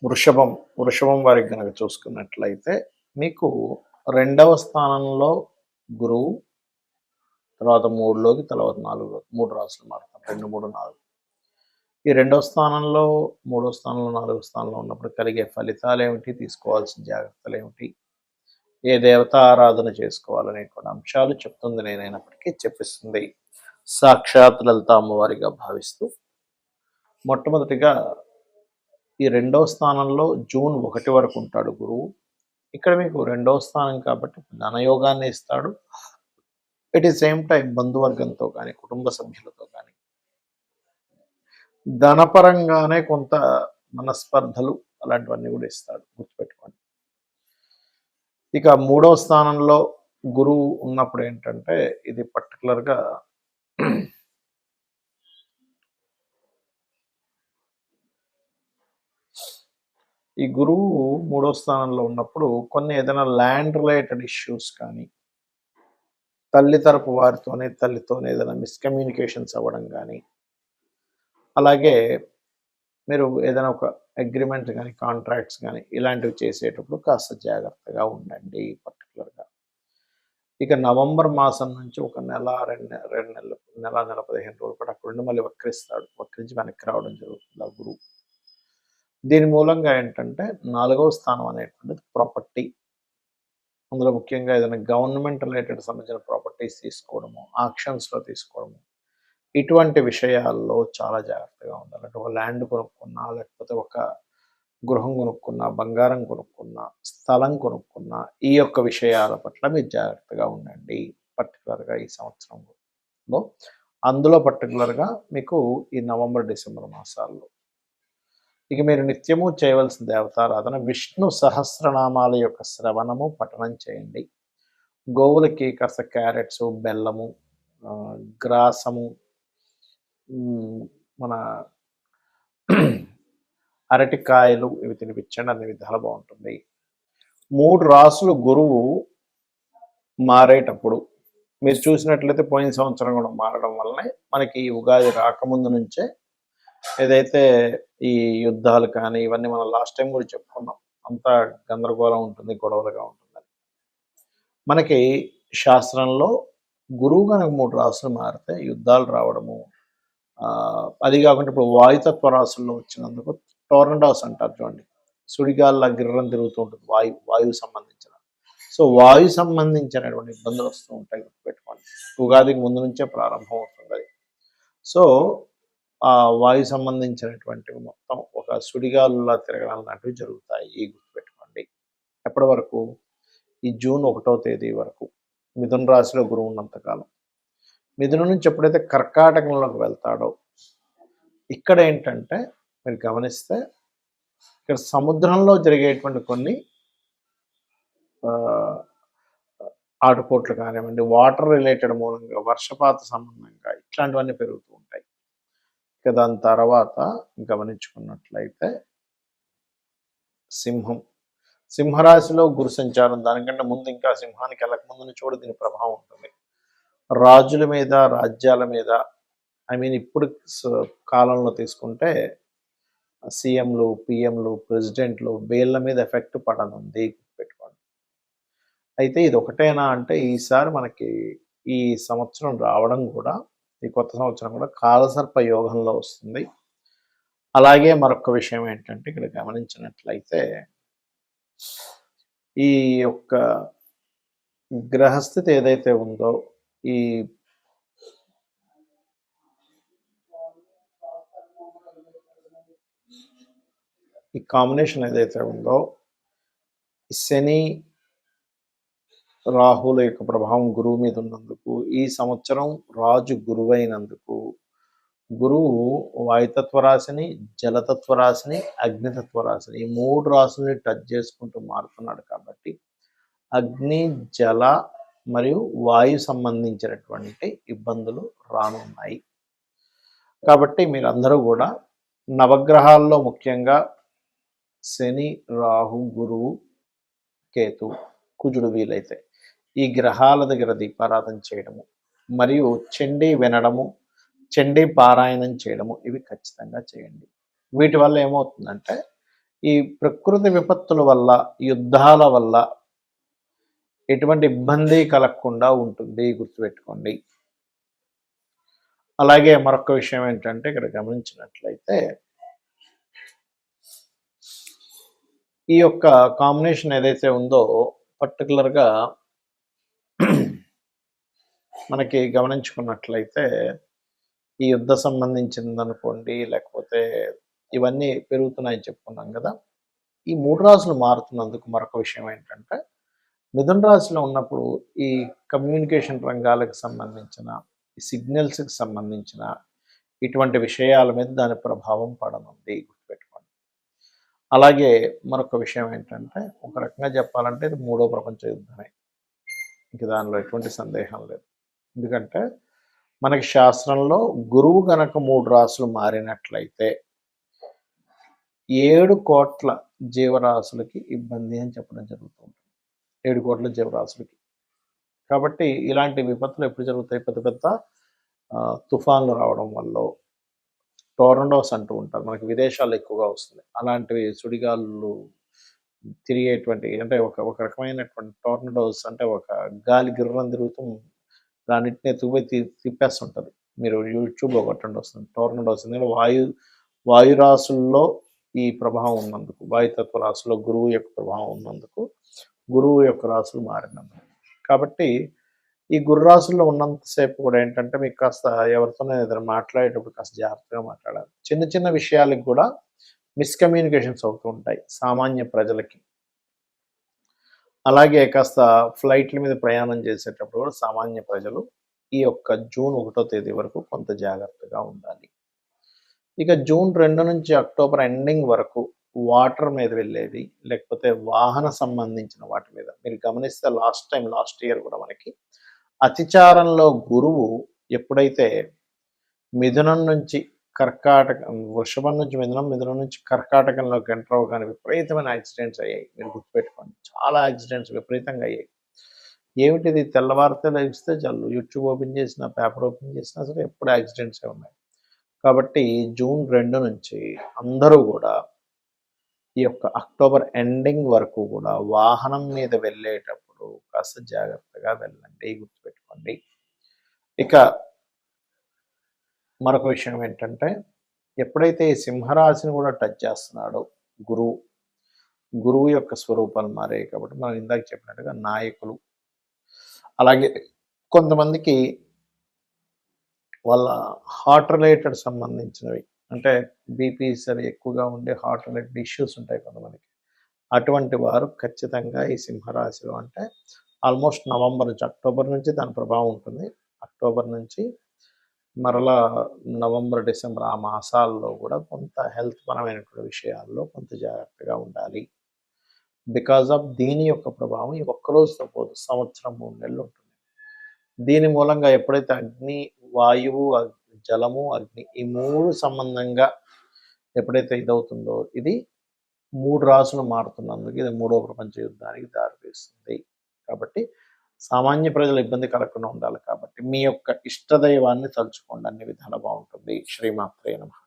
వృషభం వారికి గనక చూసుకున్నట్లయితే మీకు రెండవ స్థానంలో గురువు, తర్వాత 3లోకి, తర్వాత 4 3 రాసులు మారుతాం. 2, 3, 4. ఈ రెండవ స్థానంలో, మూడో స్థానంలో, నాలుగో స్థానంలో ఉన్నప్పుడు కలిగే ఫలితాలేమిటి, తీసుకోవాల్సిన జాగ్రత్తలేమిటి, ఏ దేవతా ఆరాధన చేసుకోవాలనేటువంటి అంశాలు చెప్తుంది నేనైనప్పటికీ చెప్పిస్తుంది సాక్షాత్ లలిత అమ్మవారిగా భావిస్తూ, మొట్టమొదటిగా ఈ రెండవ స్థానంలో జూన్ 1 వరకు ఉంటాడు గురువు. ఇక్కడ మీకు రెండవ స్థానం కాబట్టి ధనయోగాన్ని ఇస్తాడు. ఎట్ ది సేమ్ టైం బంధువర్గంతో కానీ, కుటుంబ సభ్యులతో కానీ ధనపరంగానే కొంత మనస్పర్ధలు అలాంటివన్నీ కూడా ఇస్తాడు, గుర్తుపెట్టుకోండి. ఇక మూడవ స్థానంలో గురువు ఉన్నప్పుడు ఏంటంటే ఇది పర్టికులర్గా ఈ గురువు మూడో స్థానంలో ఉన్నప్పుడు కొన్ని ఏదైనా ల్యాండ్ రిలేటెడ్ ఇష్యూస్ కానీ, తల్లి తరపు తల్లితోనే ఏదైనా మిస్కమ్యూనికేషన్స్ అవ్వడం కానీ, అలాగే మీరు ఏదైనా ఒక అగ్రిమెంట్ కానీ, కాంట్రాక్ట్స్ కానీ ఇలాంటివి చేసేటప్పుడు కాస్త జాగ్రత్తగా ఉండండి పర్టికులర్గా. ఇక నవంబర్ మాసం నుంచి ఒక నెల, 2 నెలలు, నెల 15 రోజులు పాటు అక్కడ నుండి మళ్ళీ వక్రించి వెనక్కి రావడం జరుగుతుంది ఆ గురువు. దీని మూలంగా ఏంటంటే 4వ స్థానం అనేటువంటిది ప్రాపర్టీ, అందులో ముఖ్యంగా ఏదైనా గవర్నమెంట్ రిలేటెడ్ సంబంధించిన ప్రాపర్టీస్ తీసుకోవడము, ఆక్షన్స్లో తీసుకోవడము, ఇటువంటి విషయాల్లో చాలా జాగ్రత్తగా ఉండాలి. అంటే ఒక ల్యాండ్ కొనుక్కున్నా, లేకపోతే ఒక గృహం కొనుక్కున్నా, బంగారం కొనుక్కున్నా, స్థలం కొనుక్కున్నా, ఈ యొక్క విషయాల పట్ల మీరు జాగ్రత్తగా ఉండండి పర్టికులర్గా ఈ సంవత్సరంలో. అందులో పర్టికులర్గా మీకు ఈ నవంబర్, డిసెంబర్ మాసాల్లో ఇక మీరు నిత్యము చేయవలసిన దేవతారాధన విష్ణు సహస్రనామాల యొక్క శ్రవణము, పఠనం చేయండి. గోవులకి కాస్త క్యారెట్స్, బెల్లము, గ్రాసము, మన అరటికాయలు ఇవి తినిపించండి, అన్ని విధాలు బాగుంటుంది. 3 రాసులు గురువు మారేటప్పుడు మీరు చూసినట్లయితే పోయిన సంవత్సరం కూడా మారడం వల్లనే మనకి ఉగాది రాకముందు నుంచే ఏదైతే ఈ యుద్ధాలు కానీ ఇవన్నీ మనం లాస్ట్ టైం కూడా చెప్పుకున్నాం, అంతా గందరగోళం ఉంటుంది, గొడవలుగా ఉంటుందని. మనకి శాస్త్రంలో గురువు కనుక 3 రాసులు మారితే యుద్ధాలు రావడము, అది కాకుండా ఇప్పుడు వాయుతత్వ రాసుల్లో వచ్చినందుకు టోర్నడోస్ అంటారు చూడండి, సుడిగాల్లా గిర్రం తిరుగుతూ ఉంటుంది, వాయువు సంబంధించిన. సో వాయు సంబంధించినటువంటి ఇబ్బందులు వస్తూ ఉంటాయి, గుర్తుపెట్టుకోండి. ఉగాదికి ముందు నుంచే ప్రారంభం అవుతుంది అది. సో ఆ వాయు సంబంధించినటువంటివి మొత్తం ఒక సుడిగాలులా తిరగడం లాంటివి జరుగుతాయి, గుర్తుపెట్టుకోండి. ఎప్పటి వరకు? ఈ జూన్ 1వ తేదీ వరకు మిథున రాశిలో గురువు ఉన్నంతకాలం. మిథునం నుంచి ఎప్పుడైతే కర్కాటకంలోకి వెళ్తాడో, ఇక్కడ ఏంటంటే మీరు గమనిస్తే ఇక్కడ సముద్రంలో జరిగేటువంటి కొన్ని ఆటుపోట్లు కానివ్వండి, వాటర్ రిలేటెడ్ మూలంగా, వర్షపాత సంబంధంగా ఇట్లాంటివన్నీ పెరుగుతూ ఉంటాయి. ఇక దాని తర్వాత గమనించుకున్నట్లయితే సింహరాశిలో గురు సంచారం, దానికంటే ముందు ఇంకా సింహానికి వెళ్ళక ముందు నుంచి కూడా దీని ప్రభావం ఉంటుంది. రాజుల మీద, రాజ్యాల మీద, ఇప్పుడు కాలంలో తీసుకుంటే సీఎంలు, పిఎంలు, ప్రెసిడెంట్లు, వీళ్ళ మీద ఎఫెక్ట్ పడనుంది, పెట్టుకోండి. అయితే ఇది ఒకటేనా అంటే ఈసారి మనకి ఈ సంవత్సరం రావడం కూడా, ఈ కొత్త సంవత్సరం కూడా కాలసర్ప యోగంలో వస్తుంది. అలాగే మరొక విషయం ఏంటంటే ఇక్కడ గమనించినట్లయితే ఈ యొక్క గ్రహస్థితి ఏదైతే ఉందో, ఈ కాంబినేషన్ ఏదైతే ఉందో, శని రాహుల యొక్క ప్రభావం గురువు మీద ఉన్నందుకు, ఈ సంవత్సరం రాజు గురువైనందుకు, గురువు వాయుతత్వ రాశిని, జలతత్వ రాశిని, అగ్నితత్వ రాశిని, ఈ 3 రాశుల్ని టచ్ చేసుకుంటూ మారుతున్నాడు కాబట్టి అగ్ని, జల మరియు వాయు సంబంధించినటువంటి ఇబ్బందులు రానున్నాయి. కాబట్టి మీరందరూ కూడా నవగ్రహాల్లో ముఖ్యంగా శని, రాహు, గురువు, కేతు, కుజుడు వీలైతే ఈ గ్రహాల దగ్గర దీపారాధన చేయడము, మరియు చండీ వినడము, చండీ పారాయణం చేయడము, ఇవి ఖచ్చితంగా చేయండి. వీటి వల్ల ఏమవుతుందంటే ఈ ప్రకృతి విపత్తుల వల్ల, యుద్ధాల వల్ల ఎటువంటి ఇబ్బంది కలగకుండా ఉంటుంది గుర్తుపెట్టుకోండి. అలాగే మరొక విషయం ఏంటంటే ఇక్కడ గమనించినట్లయితే ఈ యొక్క కాంబినేషన్ ఏదైతే ఉందో పర్టికులర్‌గా మనకి గమనించుకున్నట్లయితే ఈ యుద్ధ సంబంధించిందనుకోండి, లేకపోతే ఇవన్నీ పెరుగుతున్నాయని చెప్పుకున్నాం కదా! ఈ 3 రాశులు మారుతున్నందుకు మరొక విషయం ఏంటంటే, మిథున రాశిలో ఉన్నప్పుడు ఈ కమ్యూనికేషన్ రంగాలకు సంబంధించిన, ఈ సిగ్నల్స్‌కి సంబంధించిన ఇటువంటి విషయాల మీద దాని ప్రభావం పడనుంది గుర్తుపెట్టుకోండి. అలాగే మరొక విషయం ఏంటంటే, ఒక రకంగా చెప్పాలంటే ఇది మూడో ప్రపంచ యుద్ధమే. ఇంక దానిలో ఎటువంటి సందేహం లేదు. ఎందుకంటే మనకి శాస్త్రంలో గురువు గనక 3 రాశులు మారినట్లయితే 7,00,00,000 జీవరాశులకి ఇబ్బంది అని చెప్పడం జరుగుతుంది. 7,00,00,000 జీవరాశులకి. కాబట్టి ఇలాంటి విపత్తులు ఎప్పుడు జరుగుతాయి? పెద్ద పెద్ద తుఫాన్లు రావడం వల్లో, టోర్నడోస్ అంటూ ఉంటారు. మనకి విదేశాల్లో ఎక్కువగా వస్తుంది. అలాంటివి సుడిగాలులు తిరిగేటువంటి అంటే ఒక రకమైనటువంటి టోర్నడోస్ అంటే ఒక గాలి గిర్రని తిరుగుతూ దాన్నిటిని ఎత్తుకుపోయి తిప్పేస్తుంటది. మీరు యూట్యూబ్‌లో కొట్టండి వస్తుంది. టోర్నడోస్ ఎందుకంటే వాయురాశుల్లో ఈ ప్రభావం ఉన్నందుకు, వాయుతత్వ రాశిలో గురువు యొక్క ప్రభావం ఉన్నందుకు, గురువు యొక్క రాశులు మారినందుకు. కాబట్టి ఈ గురు రాశుల్లో ఉన్నంత సేపు కూడా ఏంటంటే మీకు కాస్త ఎవరితోనో ఏదైనా మాట్లాడేటప్పుడు కాస్త జాగ్రత్తగా మాట్లాడాలి. చిన్న చిన్న విషయాలకు కూడా మిస్‌కమ్యూనికేషన్స్ అవుతూ ఉంటాయి సామాన్య ప్రజలకి. అలాగే కాస్త ఫ్లైట్‌ల మీద ప్రయాణం చేసేటప్పుడు కూడా సామాన్య ప్రజలు ఈ యొక్క జూన్ 1వ తేదీ వరకు కొంత జాగ్రత్తగా ఉండాలి. ఇక జూన్ 2 నుంచి అక్టోబర్ ఎండింగ్ వరకు వాటర్ మీద వెళ్ళేవి, లేకపోతే వాహన సంబంధించిన వాటి మీద మీరు గమనిస్తే లాస్ట్ ఇయర్ కూడా మనకి అతిచారంలో గురువు ఎప్పుడైతే మిథునం నుంచి వృషభం నుంచి మిథునం నుంచి కర్కాటకంలోకి ఎంటర్ అవ్వగానే విపరీతమైన యాక్సిడెంట్స్ అయ్యాయి. మీరు గుర్తుపెట్టుకోండి. చాలా యాక్సిడెంట్స్ విపరీతంగా అయ్యాయి. ఏమిటిది తెల్లవారితే లెగిస్తే చాలు యూట్యూబ్ ఓపెన్ చేసినా, పేపర్ ఓపెన్ చేసినా సరే ఎప్పుడు యాక్సిడెంట్సే ఉన్నాయి. కాబట్టి జూన్ 2 నుంచి అందరూ కూడా ఈ యొక్క అక్టోబర్ ఎండింగ్ వరకు కూడా వాహనం మీద వెళ్ళేటప్పుడు కాస్త జాగ్రత్తగా వెళ్ళండి గుర్తుపెట్టుకోండి. ఇక మరొక విషయం ఏంటంటే ఎప్పుడైతే ఈ సింహరాశిని కూడా టచ్ చేస్తున్నాడో గురువు యొక్క స్వరూపాలు మారాయి కాబట్టి మనం ఇందాక చెప్పినట్టుగా నాయకులు, అలాగే కొంతమందికి వాళ్ళ హార్ట్ రిలేటెడ్ సంబంధించినవి అంటే బీపీస్ అవి ఎక్కువగా ఉండే హార్ట్ రిలేటెడ్ ఇష్యూస్ ఉంటాయి కొంతమందికి. అటువంటి వారు ఖచ్చితంగా ఈ సింహరాశిలో అంటే ఆల్మోస్ట్ నవంబర్ నుంచి అక్టోబర్ నుంచి దాని ప్రభావం ఉంటుంది. అక్టోబర్ నుంచి మరలా నవంబర్, డిసెంబర్ ఆ మాసాల్లో కూడా కొంత హెల్త్ పరమైనటువంటి విషయాల్లో కొంత జాగ్రత్తగా ఉండాలి. బికాజ్ ఆఫ్ దీని యొక్క ప్రభావం ఈ ఒక్కరోజుతో పోదు, సంవత్సరం 3 నెలలు ఉంటుంది. దీని మూలంగా ఎప్పుడైతే అగ్ని, వాయువు, జలము, అగ్ని ఈ 3 సంబంధంగా ఎప్పుడైతే ఇదవుతుందో ఇది 3 రాశులు మారుతున్నందుకు ఇది మూడో ప్రపంచ యుద్ధానికి దారితీస్తుంది. కాబట్టి సామాన్య ప్రజలు ఇబ్బంది కలగకుండా ఉండాలి కాబట్టి మీ యొక్క ఇష్టదైవాన్ని తలుచుకోండి, అన్ని విధాలా బాగుంటుంది. శ్రీమాత్రే నమః.